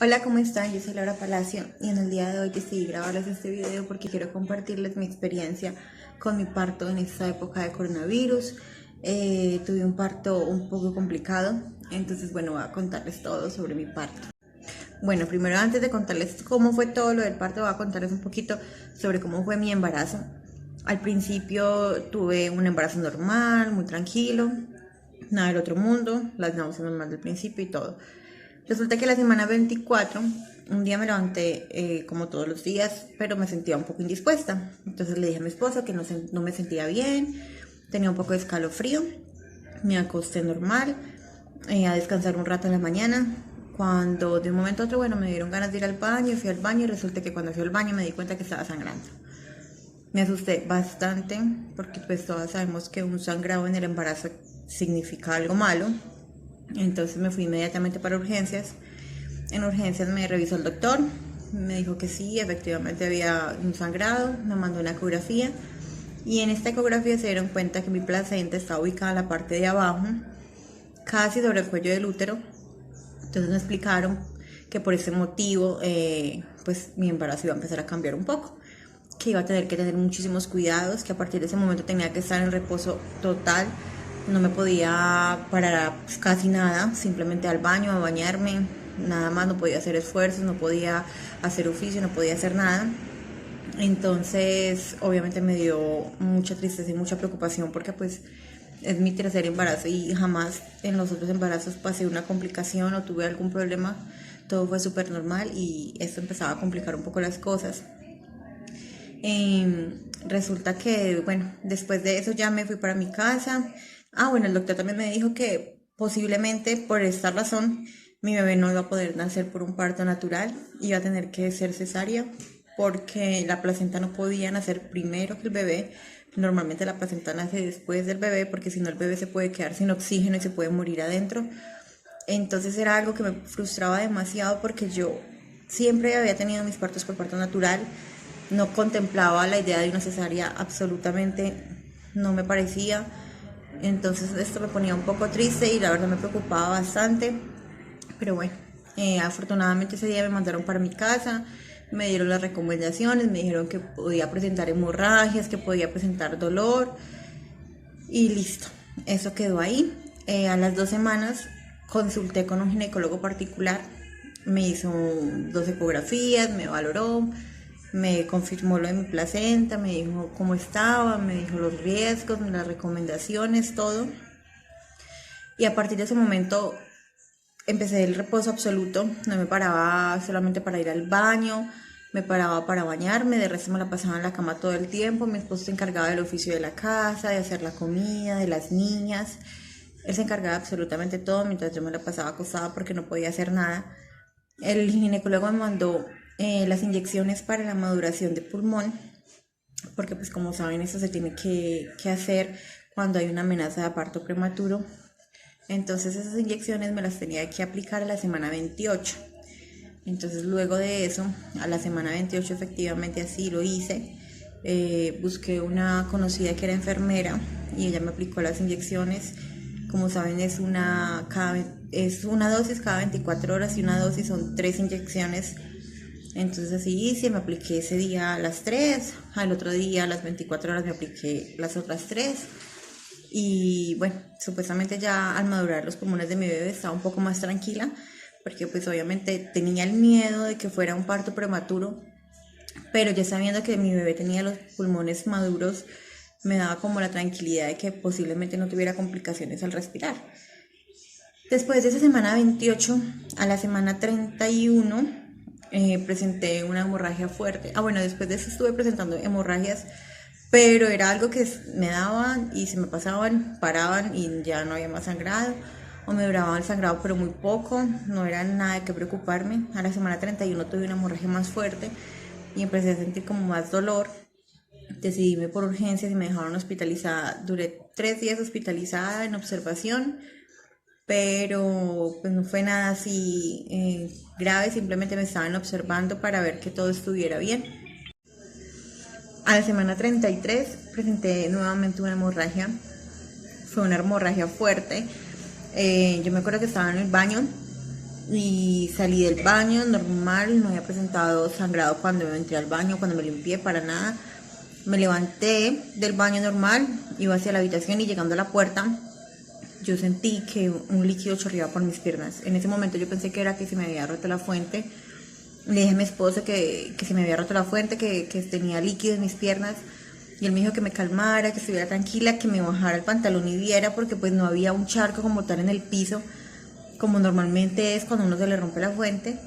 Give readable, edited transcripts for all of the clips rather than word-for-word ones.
Hola, ¿cómo están? Yo soy Laura Palacio y en el día de hoy decidí grabarles este video porque quiero compartirles mi experiencia con mi parto en esta época de coronavirus. Tuve un parto un poco complicado, entonces bueno, voy a contarles todo sobre mi parto. Bueno, primero antes de contarles cómo fue todo lo del parto, voy a contarles un poquito sobre cómo fue mi embarazo. Al principio tuve un embarazo normal, muy tranquilo, nada del otro mundo, las náuseas normales del principio y todo. Resulta que la semana 24, un día me levanté como todos los días, pero me sentía un poco indispuesta. Entonces le dije a mi esposo que no me sentía bien, tenía un poco de escalofrío, me acosté normal, a descansar un rato en la mañana. Cuando de un momento a otro, bueno, me dieron ganas de ir al baño, fui al baño y resulta que cuando fui al baño me di cuenta que estaba sangrando. Me asusté bastante porque pues todas sabemos que un sangrado en el embarazo significa algo malo. Entonces me fui inmediatamente para urgencias. En urgencias me revisó el doctor, me dijo que sí, efectivamente había un sangrado, me mandó una ecografía y en esta ecografía se dieron cuenta que mi placenta estaba ubicada en la parte de abajo, casi sobre el cuello del útero. Entonces me explicaron que por ese motivo pues mi embarazo iba a empezar a cambiar un poco, que iba a tener que tener muchísimos cuidados, que a partir de ese momento tenía que estar en reposo total, no me podía parar a casi nada, simplemente al baño, a bañarme, nada más, no podía hacer esfuerzos, no podía hacer oficio, no podía hacer nada. Entonces, obviamente me dio mucha tristeza y mucha preocupación porque pues es mi tercer embarazo y jamás en los otros embarazos pasé una complicación o tuve algún problema. Todo fue súper normal y esto empezaba a complicar un poco las cosas. Resulta que, bueno, después de eso ya me fui para mi casa. Bueno, el doctor también me dijo que posiblemente por esta razón mi bebé no iba a poder nacer por un parto natural, iba a tener que ser cesárea porque la placenta no podía nacer primero que el bebé. Normalmente la placenta nace después del bebé porque si no el bebé se puede quedar sin oxígeno y se puede morir adentro. Entonces era algo que me frustraba demasiado porque yo siempre había tenido mis partos por parto natural, no contemplaba la idea de una cesárea, absolutamente no me parecía. Entonces esto me ponía un poco triste y la verdad me preocupaba bastante. Pero bueno, afortunadamente ese día me mandaron para mi casa, me dieron las recomendaciones, me dijeron que podía presentar hemorragias, que podía presentar dolor y listo, eso quedó ahí. A las 2 semanas consulté con un ginecólogo particular, me hizo 2 ecografías, me valoró, me confirmó lo de mi placenta, me dijo cómo estaba, me dijo los riesgos, las recomendaciones, todo. Y a partir de ese momento empecé el reposo absoluto, no me paraba solamente para ir al baño, me paraba para bañarme, de resto me la pasaba en la cama todo el tiempo. Mi esposo se encargaba del oficio de la casa, de hacer la comida, de las niñas. Él se encargaba de absolutamente todo mientras yo me la pasaba acostada porque no podía hacer nada. El ginecólogo me mandó las inyecciones para la maduración de pulmón, porque pues como saben eso se tiene que hacer cuando hay una amenaza de parto prematuro. Entonces esas inyecciones me las tenía que aplicar a la semana 28. Entonces luego de eso, a la semana 28 efectivamente así lo hice. Busqué una conocida que era enfermera y ella me aplicó las inyecciones. Como saben es una dosis cada 24 horas y una dosis son 3 inyecciones. Entonces así hice, me apliqué ese día a las 3, al otro día a las 24 horas me apliqué las otras 3. Y bueno, supuestamente ya al madurar los pulmones de mi bebé estaba un poco más tranquila, porque pues obviamente tenía el miedo de que fuera un parto prematuro, pero ya sabiendo que mi bebé tenía los pulmones maduros, me daba como la tranquilidad de que posiblemente no tuviera complicaciones al respirar. Después de esa semana 28, a la semana 31, presenté una hemorragia fuerte. Bueno, después de eso estuve presentando hemorragias, pero era algo que me daban y se me pasaban, paraban y ya no había más sangrado, o me duraba el sangrado pero muy poco, no era nada de qué preocuparme. A la semana 31 tuve una hemorragia más fuerte y empecé a sentir como más dolor. Decidí irme por urgencias y me dejaron hospitalizada. Duré 3 días hospitalizada en observación, pero pues no fue nada así grave, simplemente me estaban observando para ver que todo estuviera bien. A la semana 33 presenté nuevamente una hemorragia, fue una hemorragia fuerte. Yo me acuerdo que estaba en el baño y salí del baño normal, no había presentado sangrado cuando entré al baño, cuando me limpié, para nada. Me levanté del baño normal, iba hacia la habitación y llegando a la puerta, yo sentí que un líquido chorreaba por mis piernas. En ese momento yo pensé que era que se me había roto la fuente. Le dije a mi esposo que se me había roto la fuente, que tenía líquido en mis piernas. Y él me dijo que me calmara, que estuviera tranquila, que me bajara el pantalón y viera, porque pues no había un charco como tal en el piso, como normalmente es cuando uno se le rompe la fuente.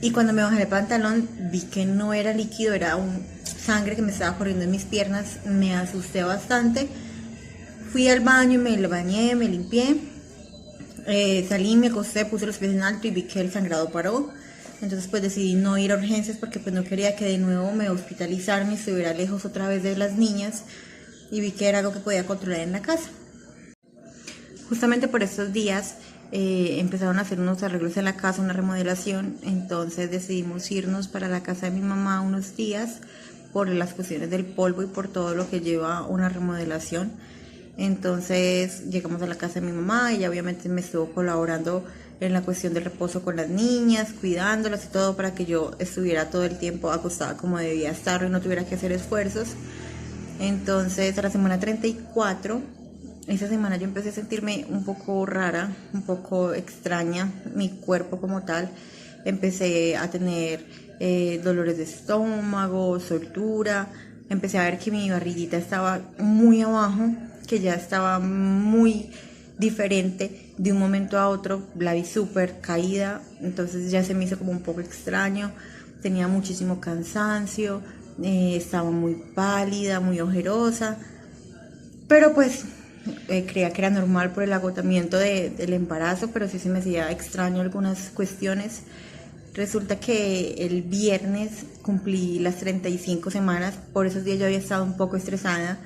Y cuando me bajé el pantalón vi que no era líquido, era sangre que me estaba corriendo en mis piernas. Me asusté bastante. Fui al baño, me bañé, me limpié. Salí, me acosté, puse los pies en alto y vi que el sangrado paró. Entonces pues decidí no ir a urgencias porque pues no quería que de nuevo me hospitalizaran y estuviera lejos otra vez de las niñas. Y vi que era algo que podía controlar en la casa. Justamente por estos días empezaron a hacer unos arreglos en la casa, una remodelación. Entonces decidimos irnos para la casa de mi mamá unos días por las cuestiones del polvo y por todo lo que lleva una remodelación. Entonces llegamos a la casa de mi mamá y ella obviamente me estuvo colaborando en la cuestión del reposo con las niñas, cuidándolas y todo para que yo estuviera todo el tiempo acostada como debía estar y no tuviera que hacer esfuerzos. Entonces a la semana 34, esa semana yo empecé a sentirme un poco rara, un poco extraña, mi cuerpo como tal. Empecé a tener dolores de estómago, soltura, empecé a ver que mi barriguita estaba muy abajo, que ya estaba muy diferente de un momento a otro, la vi súper caída, entonces ya se me hizo como un poco extraño, tenía muchísimo cansancio, estaba muy pálida, muy ojerosa, pero pues creía que era normal por el agotamiento del embarazo, pero sí se me hacía extraño algunas cuestiones. Resulta que el viernes cumplí las 35 semanas, por esos días yo había estado un poco estresada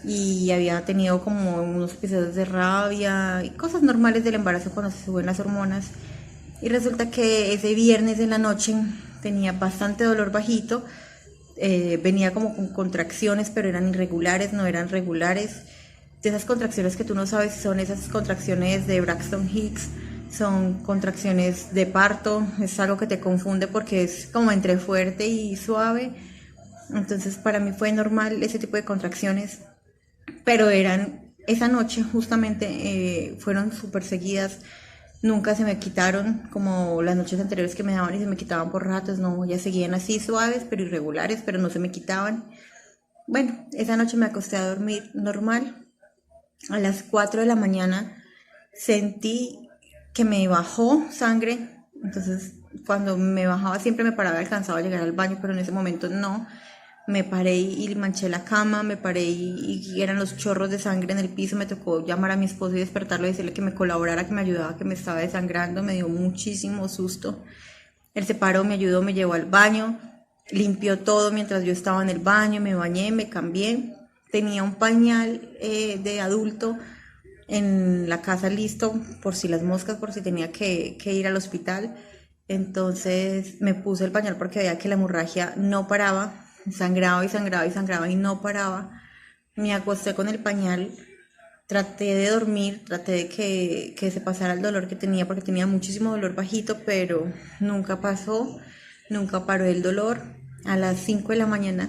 y había tenido como unos episodios de rabia y cosas normales del embarazo cuando se suben las hormonas. Y resulta que ese viernes en la noche tenía bastante dolor bajito, venía como con contracciones, pero eran irregulares, no eran regulares. De esas contracciones que tú no sabes si son esas contracciones de Braxton Hicks, son contracciones de parto, es algo que te confunde porque es como entre fuerte y suave. Entonces para mí fue normal ese tipo de contracciones, pero eran esa noche justamente, fueron súper seguidas, nunca se me quitaron como las noches anteriores que me daban y se me quitaban por ratos, no, ya seguían así suaves pero irregulares, pero no se me quitaban. Bueno, esa noche me acosté a dormir normal. A las 4 de la mañana sentí que me bajó sangre, entonces cuando me bajaba siempre me paraba, alcanzaba a llegar al baño, pero en ese momento no. Me paré y manché la cama, me paré y eran los chorros de sangre en el piso. Me tocó llamar a mi esposo y despertarlo y decirle que me colaborara, que me ayudaba, que me estaba desangrando. Me dio muchísimo susto. Él se paró, me ayudó, me llevó al baño, limpió todo mientras yo estaba en el baño, me bañé, me cambié. Tenía un pañal de adulto en la casa listo por si las moscas, por si tenía que ir al hospital. Entonces me puse el pañal porque veía que la hemorragia no paraba, sangraba y sangraba y sangraba y no paraba. Me acosté con el pañal, traté de dormir, traté de que se pasara el dolor que tenía porque tenía muchísimo dolor bajito, pero nunca pasó, nunca paró el dolor. A las 5 de la mañana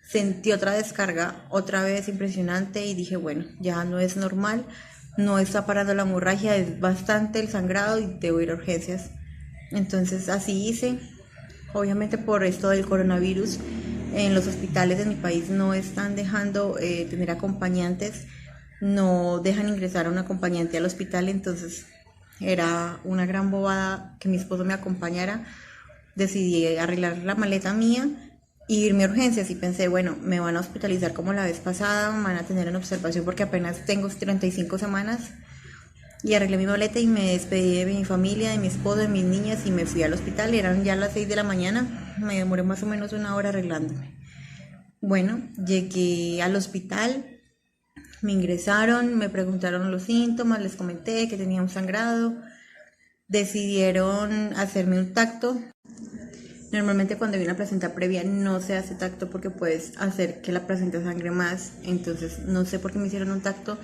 sentí otra descarga, otra vez impresionante y dije, bueno, ya no es normal, no está parando la hemorragia, es bastante el sangrado y debo ir a urgencias. Entonces así hice. Obviamente por esto del coronavirus, en los hospitales de mi país no están dejando tener acompañantes, no dejan ingresar a un acompañante al hospital, entonces era una gran bobada que mi esposo me acompañara. Decidí arreglar la maleta mía y irme a urgencias y pensé, bueno, me van a hospitalizar como la vez pasada, me van a tener en observación porque apenas tengo 35 semanas. Y arreglé mi maleta y me despedí de mi familia, de mi esposo, de mis niñas y me fui al hospital. Eran ya las 6 de la mañana, me demoré más o menos una hora arreglándome. Bueno, llegué al hospital, me ingresaron, me preguntaron los síntomas, les comenté que tenía un sangrado, decidieron hacerme un tacto. Normalmente cuando hay una placenta previa no se hace tacto porque puedes hacer que la placenta sangre más, entonces no sé por qué me hicieron un tacto.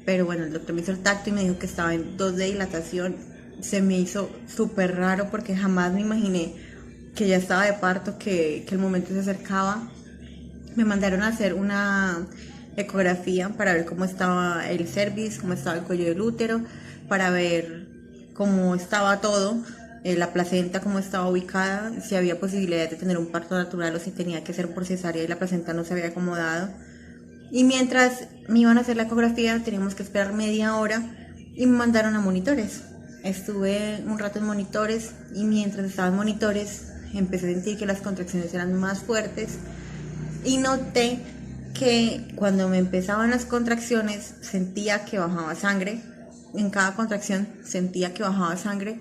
Pero bueno, el doctor me hizo el tacto y me dijo que estaba en 2 de dilatación se me hizo súper raro porque jamás me imaginé que ya estaba de parto, que el momento se acercaba. Me mandaron a hacer una ecografía para ver cómo estaba el cervix, cómo estaba el cuello del útero, para ver cómo estaba todo, la placenta, cómo estaba ubicada, si había posibilidad de tener un parto natural o si tenía que ser por cesárea y la placenta no se había acomodado. Y mientras me iban a hacer la ecografía, teníamos que esperar media hora y me mandaron a monitores. Estuve un rato en monitores y mientras estaba en monitores empecé a sentir que las contracciones eran más fuertes y noté que cuando me empezaban las contracciones sentía que bajaba sangre. En cada contracción sentía que bajaba sangre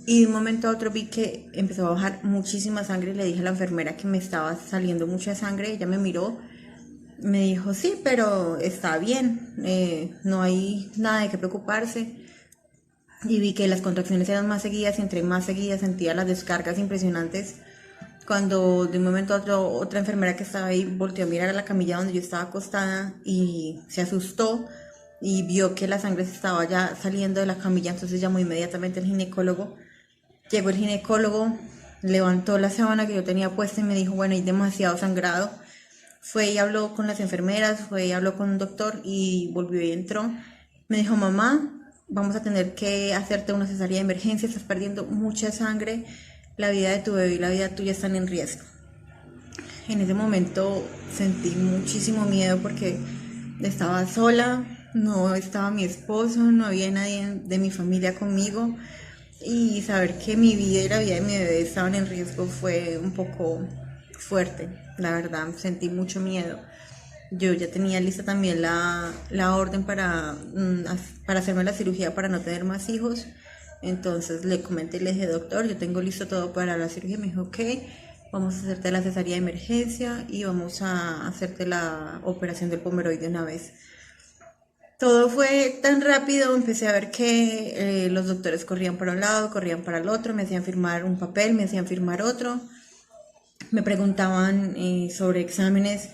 y de un momento a otro vi que empezó a bajar muchísima sangre y le dije a la enfermera que me estaba saliendo mucha sangre. Ella me miró, me dijo sí, pero está bien, no hay nada de qué preocuparse. Y vi que las contracciones eran más seguidas y entre más seguidas sentía las descargas impresionantes. Cuando de un momento a otro otra enfermera que estaba ahí volteó a mirar a la camilla donde yo estaba acostada y se asustó y vio que la sangre se estaba ya saliendo de la camilla, entonces llamó inmediatamente al ginecólogo. Llegó el ginecólogo, levantó la sábana que yo tenía puesta y me dijo, bueno, hay demasiado sangrado. Fue y habló con las enfermeras, fue y habló con un doctor y volvió y entró. Me dijo, mamá, vamos a tener que hacerte una cesárea de emergencia, estás perdiendo mucha sangre, la vida de tu bebé y la vida tuya están en riesgo. En ese momento sentí muchísimo miedo porque estaba sola, no estaba mi esposo, no había nadie de mi familia conmigo y saber que mi vida y la vida de mi bebé estaban en riesgo fue un poco fuerte, la verdad, sentí mucho miedo. Yo ya tenía lista también la orden para hacerme la cirugía para no tener más hijos. Entonces le comenté y le dije, doctor, yo tengo listo todo para la cirugía. Me dijo, ok, vamos a hacerte la cesárea de emergencia y vamos a hacerte la operación del pomeroide de una vez. Todo fue tan rápido, empecé a ver que los doctores corrían para un lado, corrían para el otro, me hacían firmar un papel, me hacían firmar otro, me preguntaban sobre exámenes,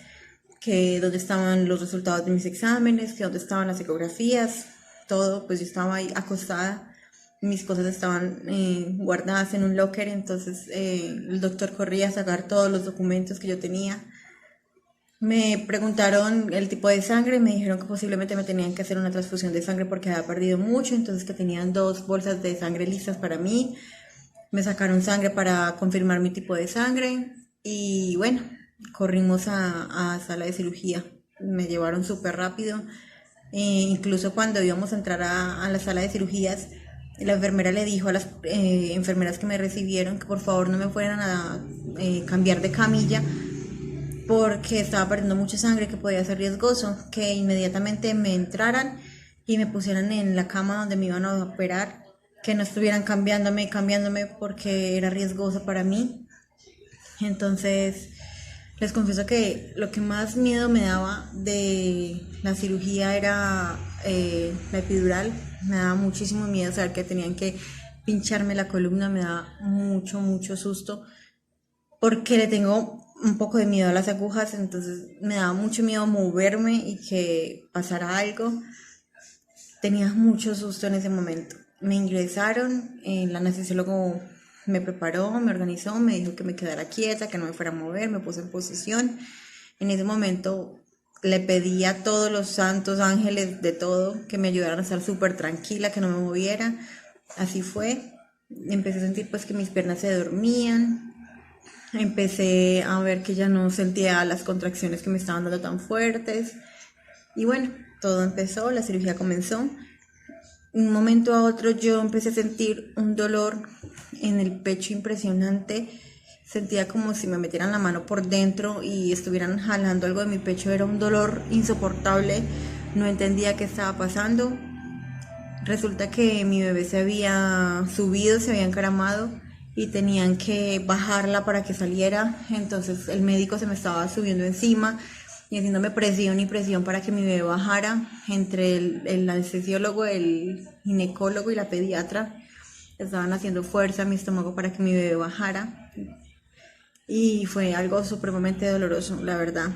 que dónde estaban los resultados de mis exámenes, que dónde estaban las ecografías, todo, pues yo estaba ahí acostada, mis cosas estaban guardadas en un locker, entonces el doctor corría a sacar todos los documentos que yo tenía. Me preguntaron el tipo de sangre, me dijeron que posiblemente me tenían que hacer una transfusión de sangre porque había perdido mucho, entonces que tenían 2 bolsas de sangre listas para mí. Me sacaron sangre para confirmar mi tipo de sangre y bueno, corrimos a sala de cirugía. Me llevaron súper rápido. Incluso cuando íbamos a entrar a la sala de cirugías, la enfermera le dijo a las enfermeras que me recibieron que por favor no me fueran a cambiar de camilla porque estaba perdiendo mucha sangre, que podía ser riesgoso, que inmediatamente me entraran y me pusieran en la cama donde me iban a operar, que no estuvieran cambiándome porque era riesgoso para mí. Entonces, les confieso que lo que más miedo me daba de la cirugía era la epidural. Me daba muchísimo miedo saber que tenían que pincharme la columna, me daba mucho susto porque le tengo un poco de miedo a las agujas, entonces me daba mucho miedo moverme y que pasara algo. Tenía mucho susto en ese momento. Me ingresaron, el anestesiólogo me preparó, me organizó, me dijo que me quedara quieta, que no me fuera a mover, me puse en posición. En ese momento le pedí a todos los santos ángeles de todo que me ayudaran a estar súper tranquila, que no me moviera. Así fue. Empecé a sentir pues que mis piernas se dormían. Empecé a ver que ya no sentía las contracciones que me estaban dando tan fuertes. Y bueno, todo empezó, la cirugía comenzó. Un momento a otro yo empecé a sentir un dolor en el pecho impresionante. Sentía como si me metieran la mano por dentro y estuvieran jalando algo de mi pecho. Era un dolor insoportable. No entendía qué estaba pasando. Resulta que mi bebé se había subido, se había encaramado y tenían que bajarla para que saliera. Entonces el médico se me estaba subiendo encima y haciéndome presión y presión para que mi bebé bajara. Entre el anestesiólogo, el ginecólogo y la pediatra estaban haciendo fuerza a mi estómago para que mi bebé bajara. Y fue algo supremamente doloroso, la verdad.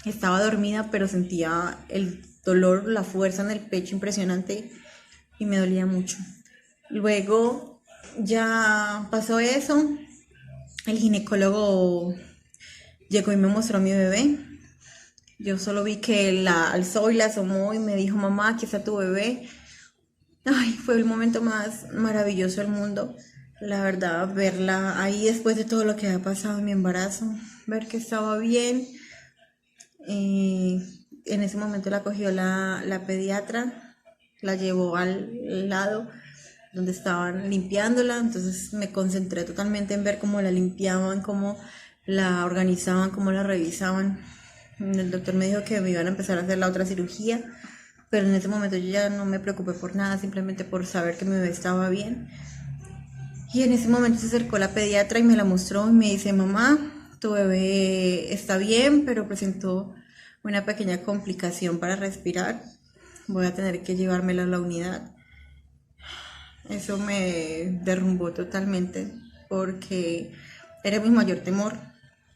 Estaba dormida, pero sentía el dolor, la fuerza en el pecho impresionante y me dolía mucho. Luego ya pasó eso, el ginecólogo llegó y me mostró a mi bebé. Yo solo vi que la alzó y la asomó y me dijo, mamá, aquí está tu bebé. Ay, fue el momento más maravilloso del mundo. La verdad, verla ahí después de todo lo que había pasado en mi embarazo, ver que estaba bien. En ese momento la cogió la pediatra, la llevó al lado donde estaban limpiándola, entonces me concentré totalmente en ver cómo la limpiaban, cómo la organizaban, cómo la revisaban. El doctor me dijo que me iban a empezar a hacer la otra cirugía, pero en ese momento yo ya no me preocupé por nada, simplemente por saber que mi bebé estaba bien. Y en ese momento se acercó la pediatra y me la mostró y me dice, mamá, tu bebé está bien, pero presentó una pequeña complicación para respirar. Voy a tener que llevármela a la unidad. Eso me derrumbó totalmente porque era mi mayor temor,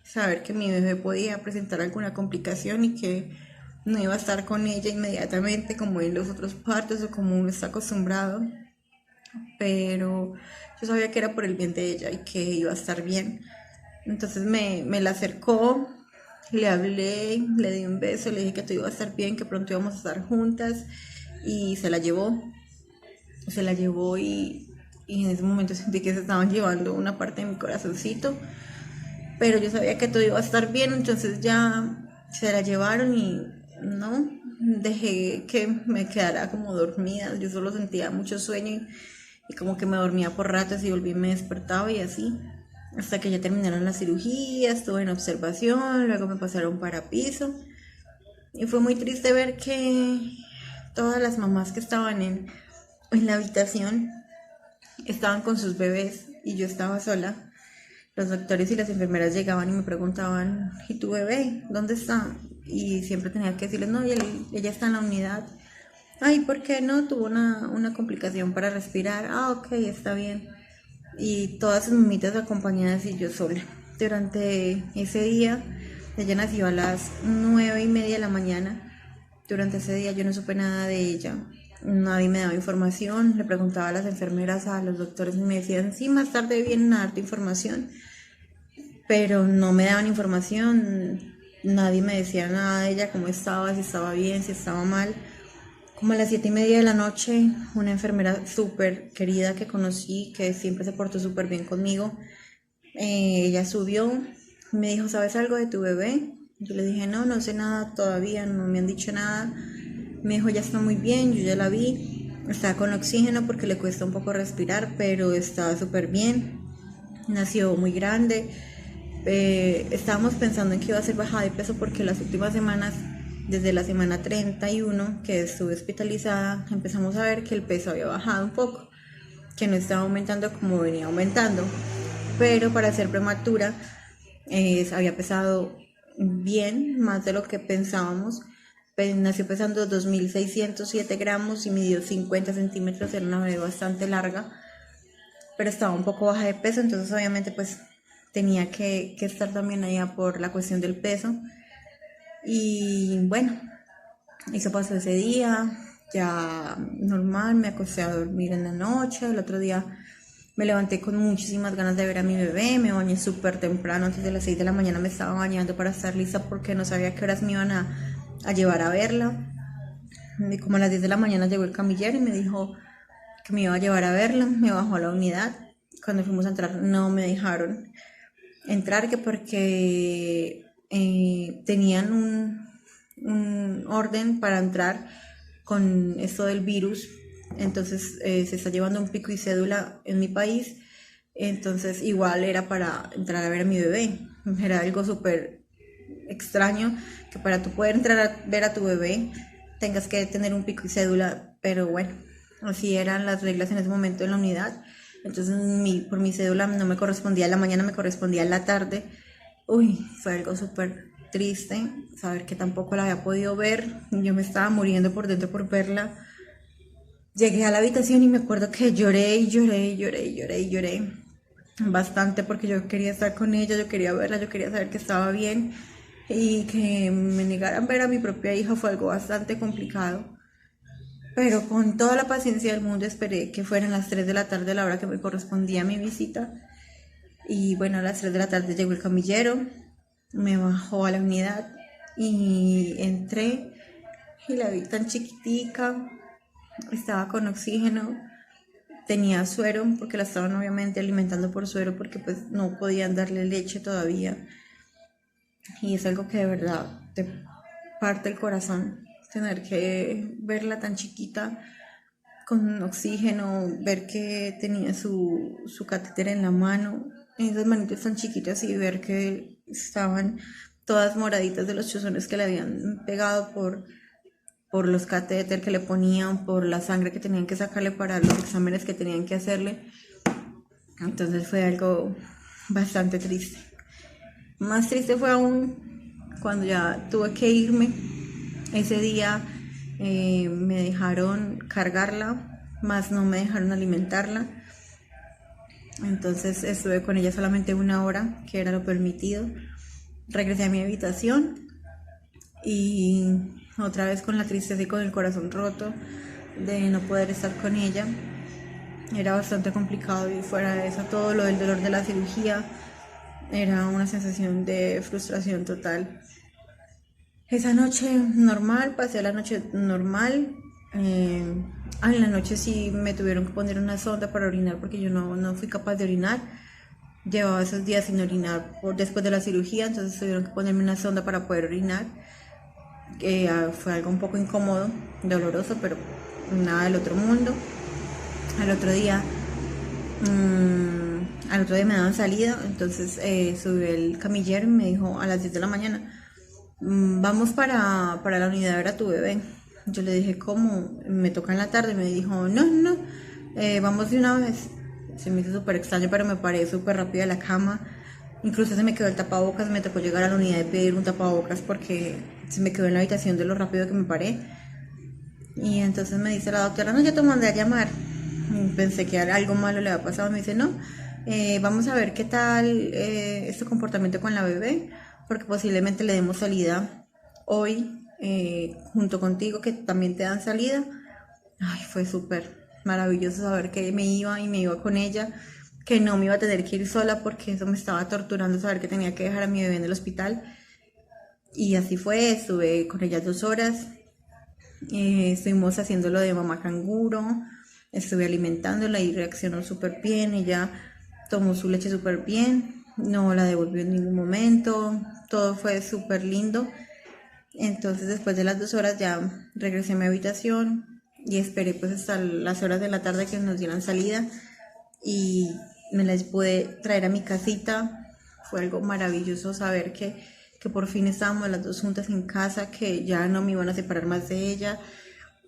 saber que mi bebé podía presentar alguna complicación y que no iba a estar con ella inmediatamente como en los otros partos o como uno está acostumbrado. Pero yo sabía que era por el bien de ella y que iba a estar bien. Entonces me la acercó, le hablé, le di un beso, le dije que todo iba a estar bien, que pronto íbamos a estar juntas y se la llevó. Se la llevó y en ese momento sentí que se estaban llevando una parte de mi corazoncito, pero yo sabía que todo iba a estar bien, entonces ya se la llevaron y no, dejé que me quedara como dormida, yo solo sentía mucho sueño y como que me dormía por ratos y volví y me despertaba y así, hasta que ya terminaron la cirugía, estuve en observación, luego me pasaron para piso y fue muy triste ver que todas las mamás que estaban en la habitación estaban con sus bebés y yo estaba sola. Los doctores y las enfermeras llegaban y me preguntaban, ¿y tu bebé? ¿Dónde está? Y siempre tenía que decirles, no, ella está en la unidad. Ay, ¿por qué no? Tuvo una complicación para respirar. Ah, ok, está bien. Y todas sus mamitas acompañadas y yo sola. Durante ese día, ella nació a las 9:30 de la mañana. Durante ese día yo no supe nada de ella. Nadie me daba información. Le preguntaba a las enfermeras, a los doctores y me decían, sí, más tarde vienen a darte información. Pero no me daban información. Nadie me decía nada de ella, cómo estaba, si estaba bien, si estaba mal. Como a las 7:30 de la noche, una enfermera súper querida que conocí, que siempre se portó súper bien conmigo, ella subió y me dijo, ¿sabes algo de tu bebé? Yo le dije, no, no sé nada todavía, no me han dicho nada. Me dijo, ya está muy bien, yo ya la vi, está con oxígeno porque le cuesta un poco respirar, pero está súper bien, nació muy grande. Estábamos pensando en que iba a ser bajada de peso porque las últimas semanas, desde la semana 31 que estuve hospitalizada, empezamos a ver que el peso había bajado un poco, que no estaba aumentando como venía aumentando, pero para ser prematura había pesado bien, más de lo que pensábamos. Nació pesando 2.607 gramos y midió 50 centímetros, era una bebé bastante larga, pero estaba un poco baja de peso, entonces obviamente pues tenía que estar también allá por la cuestión del peso. Y bueno, eso pasó ese día, ya normal, me acosté a dormir en la noche, el otro día me levanté con muchísimas ganas de ver a mi bebé, me bañé súper temprano, antes de las 6 de la mañana me estaba bañando para estar lista porque no sabía qué horas me iban a llevar a verla. Y como a las 10 de la mañana llegó el camillero y me dijo que me iba a llevar a verla, me bajó a la unidad. Cuando fuimos a entrar no me dejaron entrar, que porque tenían un orden para entrar con esto del virus, entonces se está llevando un pico y cédula en mi país, entonces igual era para entrar a ver a mi bebé. Era algo súper extraño que para tú poder entrar a ver a tu bebé tengas que tener un pico y cédula, pero bueno, así eran las reglas en ese momento en la unidad. Entonces por mi cédula no me correspondía en la mañana, me correspondía en la tarde. Uy, fue algo súper triste saber que tampoco la había podido ver. Yo me estaba muriendo por dentro por verla. Llegué a la habitación y me acuerdo que lloré y lloré y lloré y lloré y lloré bastante porque yo quería estar con ella, yo quería verla, yo quería saber que estaba bien, y que me negaran ver a mi propia hija fue algo bastante complicado. pero con toda la paciencia del mundo esperé que fueran las 3 de la tarde, la hora que me correspondía a mi visita. Y bueno, a las 3 de la tarde llegó el camillero, me bajó a la unidad y entré y la vi tan chiquitica, estaba con oxígeno, tenía suero porque la estaban obviamente alimentando por suero porque pues no podían darle leche todavía. Y es algo que de verdad te parte el corazón, tener que verla tan chiquita con oxígeno, ver que tenía su catéter en la mano, esas manitas tan chiquitas y ver que estaban todas moraditas de los chuzones que le habían pegado por los catéter que le ponían, por la sangre que tenían que sacarle para los exámenes que tenían que hacerle. Entonces fue algo bastante triste. Más triste fue aún cuando ya tuve que irme. Ese día me dejaron cargarla, más no me dejaron alimentarla. Entonces estuve con ella solamente 1 hora, que era lo permitido. Regresé a mi habitación y otra vez con la tristeza y con el corazón roto de no poder estar con ella. Era bastante complicado y fuera de eso todo lo del dolor de la cirugía era una sensación de frustración total. Esa noche normal, pasé la noche normal. En la noche sí me tuvieron que poner una sonda para orinar porque yo no fui capaz de orinar. Llevaba esos días sin orinar después de la cirugía, entonces tuvieron que ponerme una sonda para poder orinar. Fue algo un poco incómodo, doloroso, pero nada del otro mundo. Al otro día me daban salida, entonces subí el camillero y me dijo a las 10 de la mañana, vamos para la unidad a ver a tu bebé. Yo le dije, ¿cómo? Me toca en la tarde. Me dijo, no, vamos de una vez. Se me hizo súper extraño, pero me paré súper rápido de la cama. Incluso se me quedó el tapabocas, me tocó llegar a la unidad y pedir un tapabocas porque se me quedó en la habitación de lo rápido que me paré. Y entonces me dice la doctora, no, ya te mandé a llamar. Pensé que algo malo le había pasado. Me dice, no, vamos a ver qué tal es tu comportamiento con la bebé, porque posiblemente le demos salida hoy junto contigo, que también te dan salida. Ay, fue súper maravilloso saber que me iba con ella, que no me iba a tener que ir sola porque eso me estaba torturando, saber que tenía que dejar a mi bebé en el hospital. Y así fue, estuve con ella 2 horas, estuvimos haciendo lo de mamá canguro, estuve alimentándola y reaccionó súper bien, ella tomó su leche súper bien, no la devolvió en ningún momento, todo fue súper lindo. Entonces después de las 2 horas ya regresé a mi habitación y esperé pues hasta las horas de la tarde que nos dieran salida y me las pude traer a mi casita. Fue algo maravilloso saber que por fin estábamos las dos juntas en casa, que ya no me iban a separar más de ella,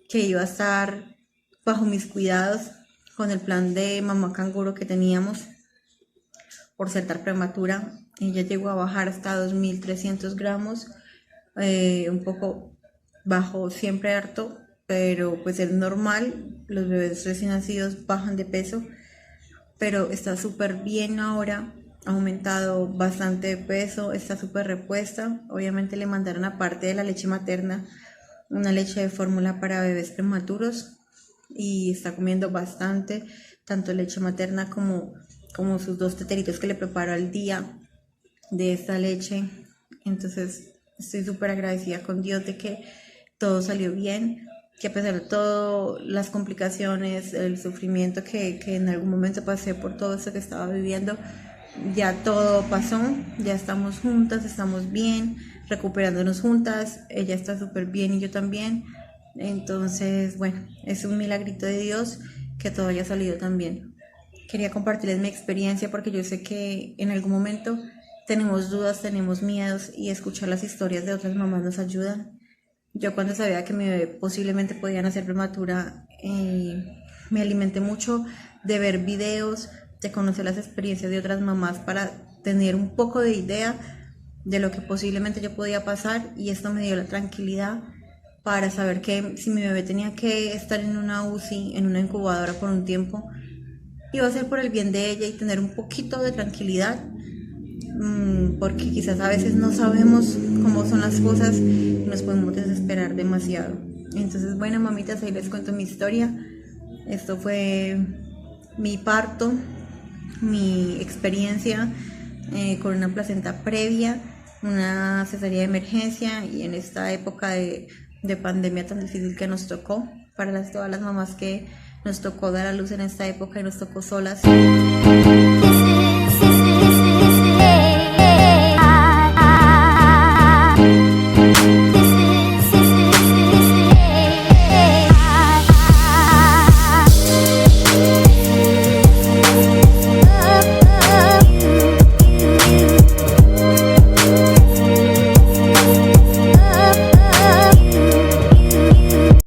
que iba a estar bajo mis cuidados con el plan de mamá canguro que teníamos por ser tan prematura. Ella llegó a bajar hasta 2.300 gramos, un poco bajo, siempre harto, pero pues es normal, los bebés recién nacidos bajan de peso, pero está súper bien ahora, ha aumentado bastante de peso, está súper repuesta. Obviamente le mandaron, aparte de la leche materna, una leche de fórmula para bebés prematuros y está comiendo bastante, tanto leche materna como sus 2 teteritos que le preparo al día de esta leche. Entonces estoy súper agradecida con Dios de que todo salió bien, que a pesar de todas las complicaciones, el sufrimiento que en algún momento pasé por todo esto que estaba viviendo, ya todo pasó, ya estamos juntas, estamos bien, recuperándonos juntas, ella está súper bien y yo también. Entonces, bueno, es un milagrito de Dios que todo haya salido tan bien. Quería compartirles mi experiencia porque yo sé que en algún momento tenemos dudas, tenemos miedos y escuchar las historias de otras mamás nos ayudan. Yo cuando sabía que mi bebé posiblemente podía nacer prematura, me alimenté mucho de ver videos, de conocer las experiencias de otras mamás para tener un poco de idea de lo que posiblemente yo podía pasar, y esto me dio la tranquilidad para saber que si mi bebé tenía que estar en una UCI, en una incubadora por un tiempo, iba a ser por el bien de ella y tener un poquito de tranquilidad, porque quizás a veces no sabemos cómo son las cosas y nos podemos desesperar demasiado. Entonces, bueno, mamitas, ahí les cuento mi historia. Esto fue mi parto, mi experiencia con una placenta previa, una cesárea de emergencia y en esta época de pandemia tan difícil que nos tocó, todas las mamás que nos tocó dar a luz en esta época y nos tocó solas.